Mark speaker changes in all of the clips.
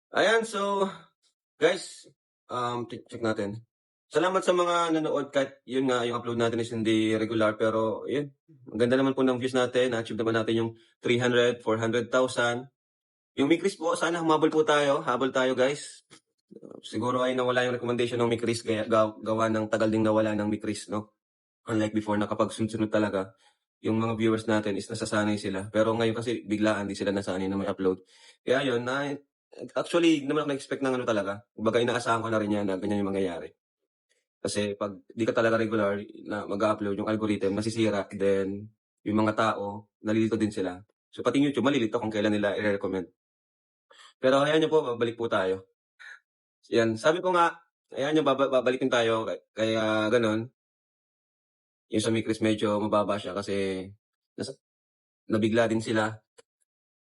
Speaker 1: Ayan, so guys, check natin. Salamat sa mga nanood kahit yun nga yung upload natin is hindi regular pero yun, ang ganda naman po ng views natin, na-achieve naman natin yung 300, 400,000. Yung Mikris po, sana humabol po tayo, habol tayo guys. Siguro ay nawala yung recommendation ng Mikris kaya gawa ng tagal ding nawala ng Mikris, no? Unlike before na kapag sunod-sunod talaga, yung mga viewers natin is nasasanay sila. Pero ngayon kasi biglaan di sila nasanay na may upload. Kaya yun, actually, hindi naman ako na-expect ng ano talaga. Kumbaga inaasahan ko na rin yan na ganyan yung mangyayari. Kasi pag di ka talaga regular na mag-upload, yung algorithm nasisira, then yung mga tao, nalilito din sila. So pati yung YouTube, malilito kung kailan nila i-recommend. Pero ayan nyo po, babalik po tayo. Yan, sabi ko nga, ayan nyo, babalikin tayo. Kaya ganun, yung sa Mikris medyo mababa siya kasi nabigla din sila.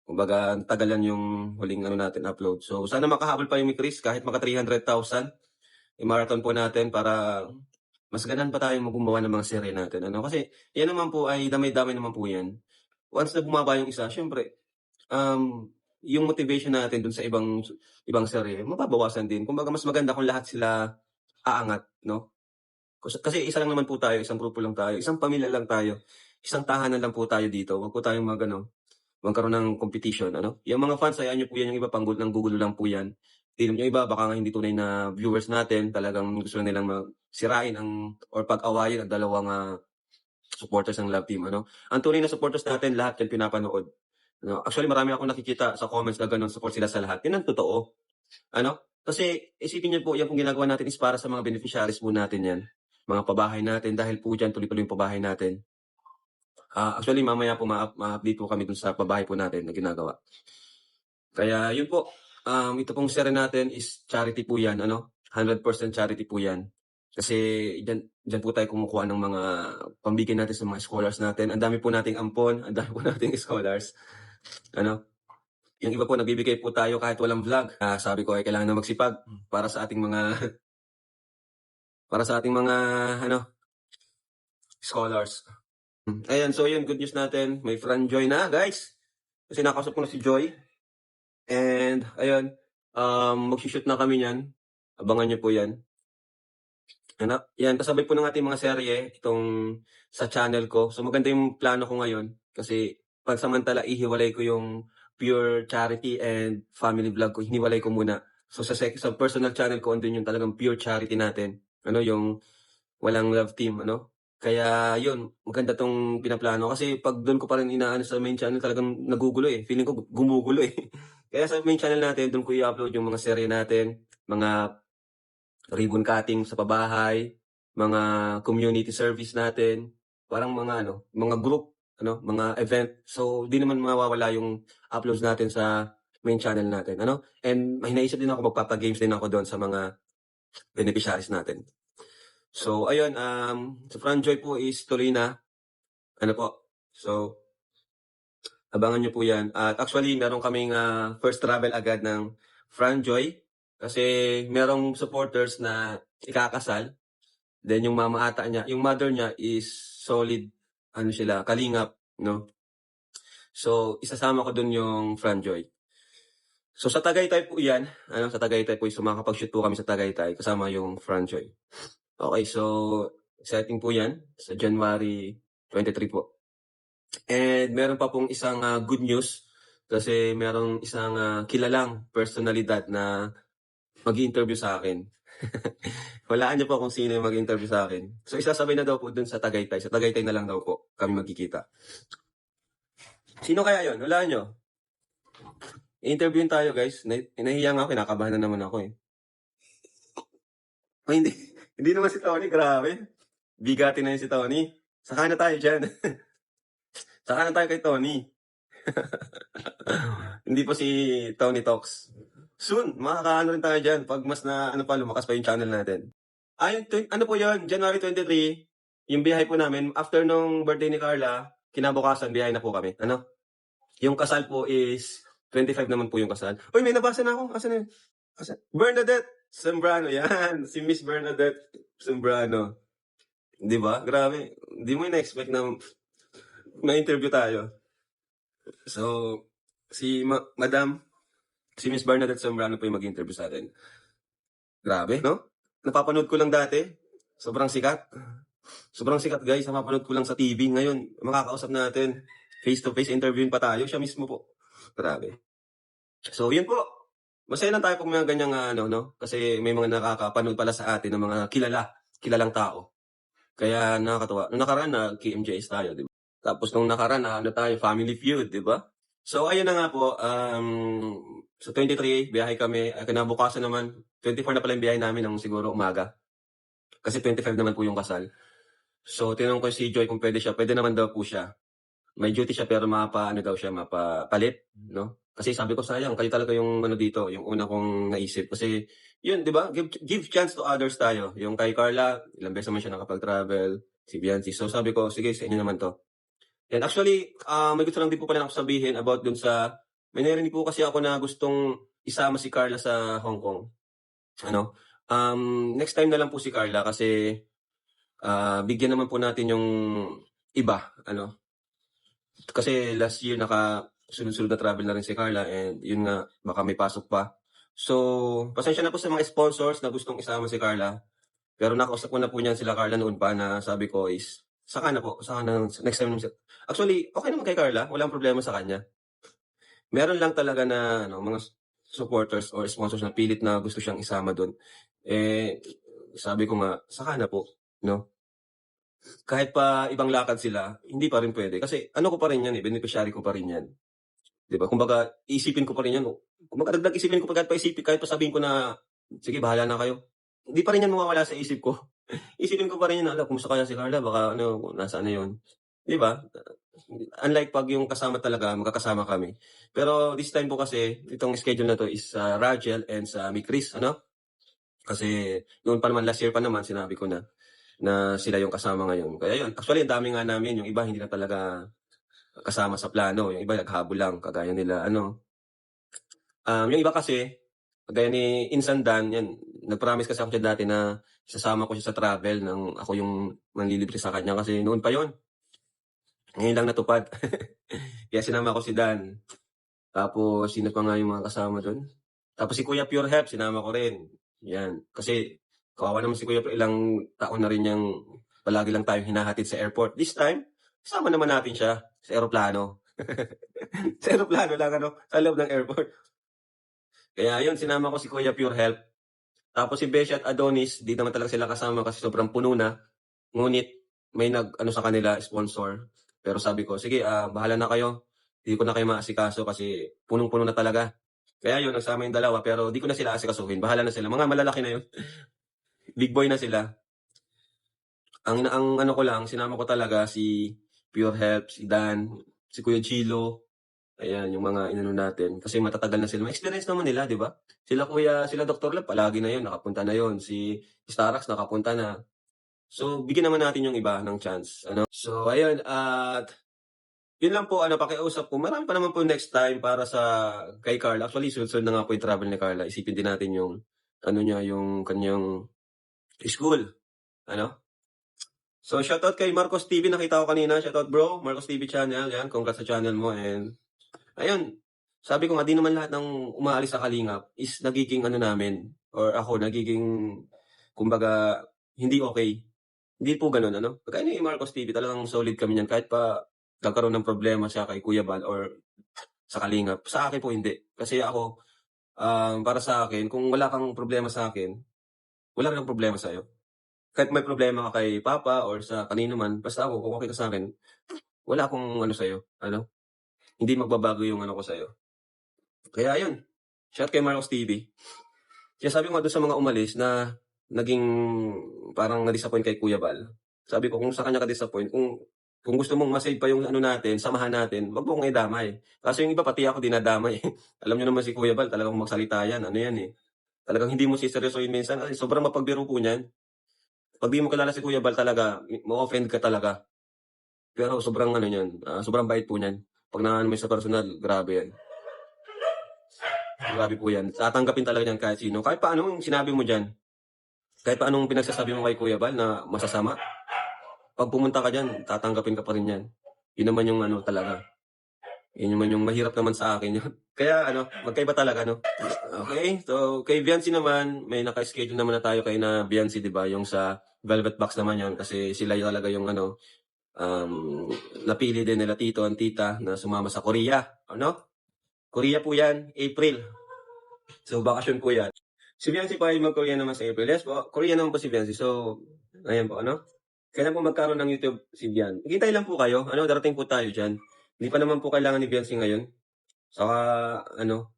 Speaker 1: Kumbaga, tagalan yung huling ano natin upload. So, sana makahabol pa yung Mikris kahit maka 300,000. I-marathon po natin para mas ganan pa tayong gumawa ng mga serye natin. Ano? Kasi yan naman po ay damay-damay naman po yan. Once na bumaba yung isa, syempre, yung motivation natin dun sa ibang serye, mababawasan din. Kumbaga, mas maganda kung lahat sila aangat, no? Kasi isa lang naman po tayo, isang grupo lang tayo, isang pamilya lang tayo, isang tahanan lang po tayo dito. Huwag po tayong magkaroon ng competition, ano? Yung mga fans, hayaan niyo po yan, yung iba pang gugulo lang po yan. Yung iba, baka nga hindi tunay na viewers natin, talagang gusto nilang sirain or pag-awayin ang dalawang supporters ng Love Team, ano? Ang tunay na supporters natin, lahat yan pinapanood. No? Actually, marami akong nakikita sa comments na ganun, support sila sa lahat. Yan ang totoo. Ano? Kasi isipin niyo po, yan pong ginagawa natin is para sa mga beneficiaries po natin yan. Mga pabahay natin, dahil po dyan, tuloy-tuloy yung pabahay natin. Actually, mamaya po ma-update po kami dun sa pabahay po natin na ginagawa. Kaya yun po, ito pong share natin is charity po yan, ano? 100% charity po yan. Kasi dyan po tayo kumukuha ng mga pambigay natin sa mga scholars natin. Ang dami po nating ampon, ang dami po nating scholars. Ano? Yung iba po, nagbibigay po tayo kahit walang vlog. Sabi ko ay kailangan na magsipag para sa ating mga ano, scholars. Ayan, so yun, good news natin. May friend Joy na, guys. Kasi nakausap ko na si Joy. And, ayun, mag-shoot na kami niyan. Abangan niyo po yan. Yan, kasabay po ng ating mga serye, itong sa channel ko. So, maganda yung plano ko ngayon. Kasi, pansamantala, ihiwalay ko yung pure charity and family vlog ko. Hiniwalay ko muna. So, sa personal channel ko, andun yung talagang pure charity natin. Ano, yung walang love team, ano? Kaya yun, maganda tong pinaplano. Kasi pag doon ko pa rin inaano sa main channel, talagang nagugulo eh. Feeling ko gumugulo eh. Kaya sa main channel natin, doon ko i-upload yung mga serye natin, mga ribbon cutting sa pabahay, mga community service natin, parang mga group, mga event. So, di naman mawawala yung uploads natin sa main channel natin, ano? And may naisip din ako, magpapa-games din ako doon sa mga beneficiaries natin. So, ayun, sa Franjoy po is tuloy na. Ano po? So, abangan nyo po yan. At actually, meron kaming first travel agad ng Franjoy. Kasi merong supporters na ikakasal. Then yung mama ata niya, yung mother niya is solid, kalingap, no? So, isasama ko dun yung Franjoy. So, sa Tagaytay po yan. Sa Tagaytay po, makakapag-shoot po kami sa Tagaytay kasama yung Franjoy. Okay, so exciting po yan sa January 23 po. And meron pa pong isang good news kasi merong isang kilalang personalidad na mag-interview sa akin. Walaan niyo po kung sino yung mag-interview sa akin. So isasabay na daw po dun sa Tagaytay. Sa Tagaytay na lang daw po kami magkikita. Sino kaya yon? Walaan niyo. I-interviewin tayo guys. Nahihiya nga ako, kinakabahan na naman ako eh. Ay, hindi. Hindi naman si Tony, grabe. Bigati na yun si Tony. Saka na tayo dyan. Saka na tayo kay Tony. Hindi po si Tony Talks. Soon, makakaano rin tayo dyan pag mas lumakas pa yung channel natin. Ano po yun, January 23, yung biyahe po namin, after nung birthday ni Carla, kinabukasan, biyahe na po kami. Yung kasal po is 25 naman po yung kasal. Uy, may nabasa na ako. Asan na yun? Bernadette Sembrano, yan. Si Miss Bernadette Sembrano. Di ba? Grabe. Di mo na-expect na ma-interview tayo. So, si Madam, Si Miss Bernadette Zambrano po yung mag-interview sa atin. Grabe, no? Napapanood ko lang dati. Sobrang sikat. Sobrang sikat, guys. Napapanood ko lang sa TV. Ngayon, makakausap natin. Face-to-face interviewin pa tayo. Siya mismo po. Grabe. So, yun po. Masaya lang tayo pag mga ganyang ano, no? Kasi may mga nakakapanood pala sa atin ng mga kilalang tao. Kaya nakakatuwa. Nung nakaraan na KMJS tayo, di ba? Tapos nung nakaraan na ano tayo, Family Feud, di ba? So, ayun na nga po. Sa 23, biyahe kami. Kinabukasan naman, 24 na pala yung biyahe namin ng siguro umaga. Kasi 25 naman po yung kasal. So, tinanong ko si Joy kung pwede siya. Pwede naman daw po siya. May duty siya pero ano daw siya, mapapalit, no? Kasi sabi ko, sayang, kayo talaga yung ano dito, yung una kong naisip. Kasi, yun, di ba? Give chance to others tayo. Yung kay Carla, ilang beses naman siya nakapag-travel, si Bianchi. So, sabi ko, sige, sa inyo naman to. And actually, may gusto lang din po pala ako sabihin about dun sa, may narinig po kasi ako na gustong isama si Carla sa Hong Kong. Ano? Next time na lang po si Carla kasi bigyan naman po natin yung iba, ano? Kasi last year sunod-sunod na travel na rin si Carla and yun nga, baka may pasok pa. So, pasensya na po sa mga sponsors na gustong isama si Carla. Pero nakausap ko na po niyan sila Carla noon pa na sabi ko is, saka na next time. Actually, okay naman kay Carla, walang problema sa kanya. Meron lang talaga na mga supporters or sponsors na pilit na gusto siyang isama doon. Eh, sabi ko nga, saka na po, no? Kahit pa ibang lakad sila, hindi pa rin pwede. Kasi ano ko pa rin yan beneficiary ko pa rin yan. 'Di ba? Kumbaga, isipin ko pa rin yan. Kumbaga, dagdag isipin ko pa kahit pa sabihin ko na, sige, bahala na kayo. Hindi pa rin yan mawawala sa isip ko. Isipin ko pa rin yan, kumusta kaya si Carla? Baka nasaan na yun. 'Di ba? Unlike pag yung kasama talaga, magkakasama kami. Pero this time po kasi, itong schedule na to is Rachel and sa Chris, ano? Kasi noon pa naman, last year pa naman, sinabi ko na sila yung kasama ngayon. Kaya yun, actually, ang dami nga namin. Yung iba, hindi na talaga kasama sa plano. Yung iba, naghabol lang. Kagaya nila, yung iba kasi, kagaya ni Insan Dan, yan, nag-promise kasi ako siya dati na sasama ko siya sa travel nang ako yung manlilibre sa kanya. Kasi noon pa yon. Ngayon lang natupad. Kaya sinama ko si Dan. Tapos, sino pa nga yung mga kasama doon? Tapos si Kuya Pure Help, sinama ko rin. Yan. Kasi, kawawa naman si Kuya Pure, ilang taon na rin niyang palagi lang tayong hinahatid sa airport. This time, kasama naman natin siya sa aeroplano. Sa aeroplano lang, sa loob ng airport. Kaya yun, sinama ko si Kuya Pure Help. Tapos si Beshi at Adonis, di naman talaga sila kasama kasi sobrang puno na. Ngunit, may sa kanila, sponsor. Pero sabi ko, sige, bahala na kayo. Hindi ko na kayo maasikaso kasi punong-puno na talaga. Kaya yun, nagsama yung dalawa, pero di ko na sila asikasuhin. Bahala na sila. Mga malalaki na yun. Big boy na sila. Ang ko lang, sinama ko talaga si Pure Help, si Dan, si Kuya Chilo. Ayan, yung mga inano natin. Kasi matatagal na sila. May experience naman nila, di ba? Sila Dr. Lab, palagi na yun, nakapunta na yun. Si Starax, nakapunta na. So, bigyan naman natin yung iba ng chance. So, ayun, at yun lang po, pakiusap ko. Marami pa naman po next time para sa kay Carla. Actually, sunod na nga po yung travel ni Carla. Isipin din natin yung, yung kanyang school. So, shoutout kay Marcos TV. Nakita ko kanina. Shoutout bro. Marcos TV channel. Yan, congrats sa channel mo. And, ayun. Sabi ko nga, di naman lahat ng umaalis sa Kalingap is nagiging namin. Or ako, nagiging, kumbaga, hindi okay. Hindi po ganun, Kaya ni Marcos TV, talagang solid kami niyan. Kahit pa nagkaroon ng problema siya kay Kuya Bal or sa Kalingap. Sa akin po hindi. Kasi ako, para sa akin, kung wala kang problema sa akin, wala rin problema sa'yo. Kahit may problema ka kay Papa or sa kanino man, basta ako, kung okay ka sa akin, wala akong sa'yo. Hindi magbabago yung ko sa'yo. Kaya yun. Shout kay Marcos TV. Kaya sabi ko nga doon sa mga umalis na naging parang na-disappoint kay Kuya Bal. Sabi ko, kung sa kanya ka-disappoint, kung gusto mong masave pa yung natin, samahan natin, wag mo kong idamay. Kasi yung iba, pati ako dinadamay. Alam niyo naman si Kuya Bal, talagang magsalita yan. Talagang hindi mo siseryosohin minsan. Ay, sobrang mapagbiro po niyan. Pag di mo kilala si Kuya Bal talaga, ma-offend ka talaga. Pero sobrang sobrang bait po niyan. Pag naano mo sa personal, grabe yan. Grabe po yan. Tatanggapin talaga yan kahit sino. Kahit paano yung sinabi mo dyan. Kahit paano pinagsasabi mo kay Kuya Bal na masasama. Pag pumunta ka dyan, tatanggapin ka pa rin yan. Yun naman yung talaga. Yun naman yung mahirap naman sa akin yun. Kaya ano, magkaiba talaga, no? Okay, so kay Viancy naman, may naka-schedule naman na tayo kay na Viancy, di ba? Yung sa Velvet Box naman yun, kasi sila yung talaga yung ano, napili din nila tito at tita na sumama sa Korea. Ano? Korea po yan, April. So, bakasyon po yan. Si Viancy pa ay mag-Korea naman sa April. Yes po, Korea naman po si Viancy. So, ayan po, ano? Kailan po magkaroon ng YouTube si Vian? Hintay lang po kayo. Ano, darating po tayo dyan. Hindi pa naman po kailangan ni Viancy ngayon. Saka, ano,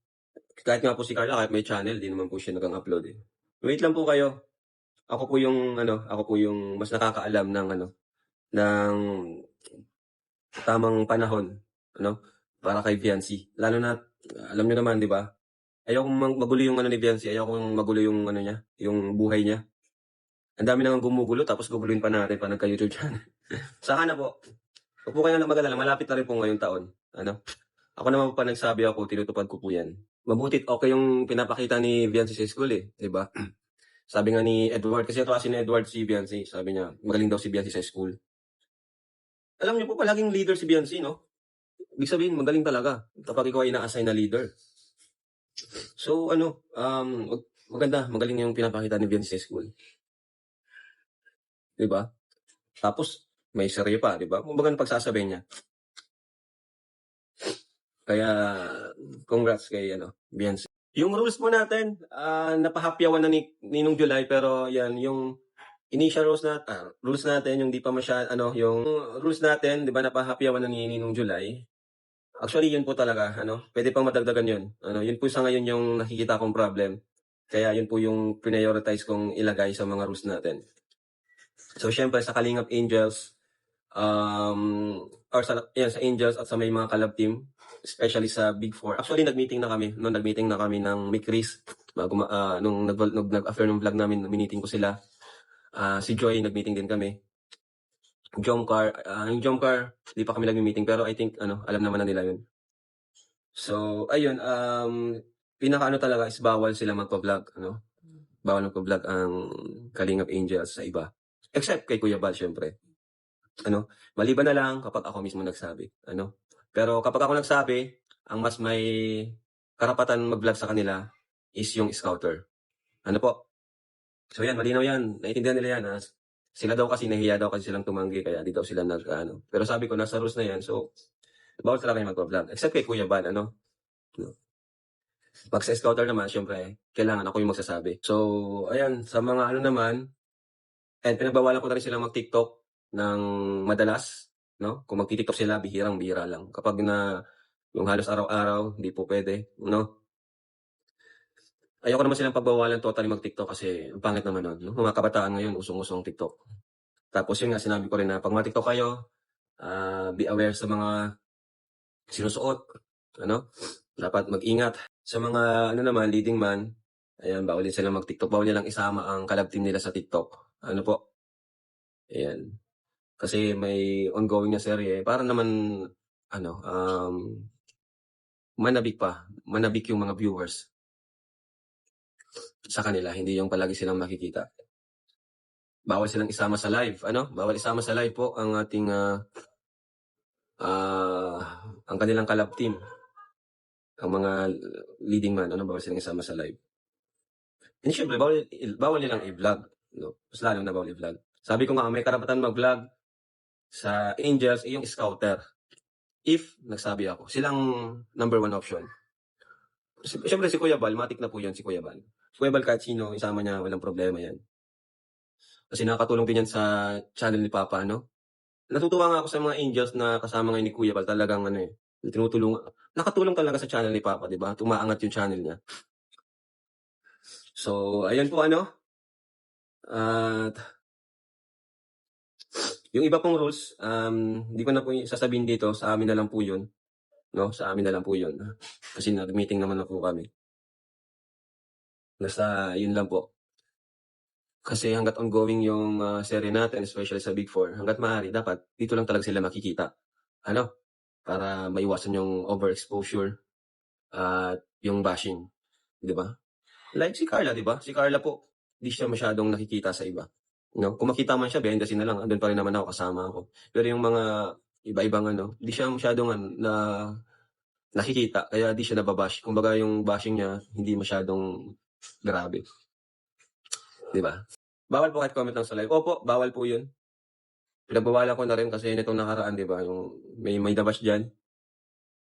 Speaker 1: kahit nga po si Carla, kahit may channel, di naman po siya nag-upload eh. Wait lang po kayo. Ako po yung mas nakakaalam ng ng tamang panahon, ano, para kay Viancy. Lalo na, alam niyo naman, di ba? Ayokong magulo yung ni Viancy, ayokong magulo yung niya, yung buhay niya. Ang dami nang gumugulo, tapos guguluhin pa natin pa nagka-YouTube channel. Saka na po, huwag po kayo na mag-alala, malapit na rin po ngayong taon. Ano? Ako naman pa nagsabi ako, tinutupad ko po yan. Mabutit okay yung pinapakita ni Viancy sa school eh, di ba? Sabi nga ni Edward, kasi ito kasi ni Edward si Viancy, sabi niya, magaling daw si Viancy sa school. Alam niyo po, palaging leader si Viancy, no? Ibig sabihin, magaling talaga kapag ikaw ay ina-assign na leader. So, maganda, magaling yung pinapakita ni Viancy sa school. Di ba? Tapos, may serye pa, di ba? Kung baga pagsasabihin niya. Kaya, congrats kay Viancy. Yung rules po natin, napahapyawan na ni Ninong July, pero yan, yung initial rules natin, yung di pa yung rules natin, di ba, napahapyawan na ni Ninong July. Actually, yun po talaga, pwede pang madagdagan yun. Yun po sa ngayon yung nakikita kong problem. Kaya yun po yung prioritize kong ilagay sa mga rules natin. So, syempre, sa Kalingap Angels, sa Angels at sa may mga collab team, especially sa Big Four. Actually, nag-meeting na kami. Nag-meeting na kami ng Mick Chris. Nung nag-after ng vlog namin, meeting ko sila. Si Joy, nag-meeting din kami. Yung Jomcar, di pa kami nag-meeting, pero I think, alam naman na nila yun. So, ayun, pinaka talaga is bawal sila magpa-vlog, Bawal magpa-vlog ang Kalingap Angels sa iba. Except kay Kuya Bal, syempre. Maliban na lang kapag ako mismo nagsabi, Pero kapag ako nagsabi, ang mas may karapatan mag-vlog sa kanila is yung scouter. Po? So yan, malinaw yan. Naiintindihan nila yan. Sila daw kasi, nahiya daw kasi silang tumanggi, kaya di daw sila Pero sabi ko, nasa rules na yan, so bawal talaga kayo mag-vlog. Except kay Kuya Bal, Pag sa scouter naman, syempre, kailangan ako yung magsasabi. So, ayan, sa mga naman, and pinagbawalan ko na rin silang mag-TikTok ng madalas, Kung mag-TikTok sila, bihirang-bihira lang. Kapag yung halos araw-araw, hindi po pwede, Ayoko naman silang pagbawalan totally mag-TikTok kasi ang pangit naman nun. Mga kabataan ngayon, usong-usong TikTok. Tapos yun nga, sinabi ko rin na pag mag-TikTok kayo, be aware sa mga sinusuot, Dapat mag-ingat. Sa mga, leading man, ayan, bawal din silang mag-TikTok. Bawal nilang isama ang collab team nila sa TikTok. Po? Ayan. Kasi may ongoing na serye. Para naman, manabik yung mga viewers sa kanila. Hindi yung palagi silang makikita. Bawal silang isama sa live. Bawal isama sa live po ang ating, ang kanilang collab team. Ang mga leading man, bawal silang isama sa live. And syempre, bawal nilang i-vlog. Mas lalo na bawal i-vlog. Sabi ko nga, may karapatan mag-vlog sa Angels, yung scouter. If, nagsabi ako, silang number 1 option. Siyempre si Kuya Bal, matik na po yan si Kuya Bal. Si Kuya Bal kahit sino, isama niya, walang problema yan. Kasi nakatulong din yan sa channel ni Papa, Natutuwa nga ako sa mga Angels na kasama ngayon ni Kuya Bal, talagang nakatulong talaga sa channel ni Papa, di ba? Tumaangat yung channel niya. So, ayan po At yung iba pong rules, hindi ko na po sasabihin dito, sa amin na lang po yun. Sa amin na lang po yun. Kasi nag-meeting naman na po kami. Basta yun lang po. Kasi hanggat ongoing yung serye natin, especially sa Big Four, hanggat maaari, dapat dito lang talaga sila makikita. Para maiwasan yung overexposure at yung bashing. Di ba? Like si Carla, di ba? Si Carla po, di siya masyadong nakikita sa iba. Kung makita man siya, behind the scene na lang, andun pa rin naman ako, kasama ako. Pero yung mga iba-ibang di siya masyadong nakikita kaya di siya nababash. Kumbaga yung bashing niya hindi masyadong grabe, 'di ba? Bawal po kahit comment lang sa live. Opo, bawal po 'yun. Pinagbawalan ko na rin kasi nitong nakaraan, 'di ba, yung may nabash diyan.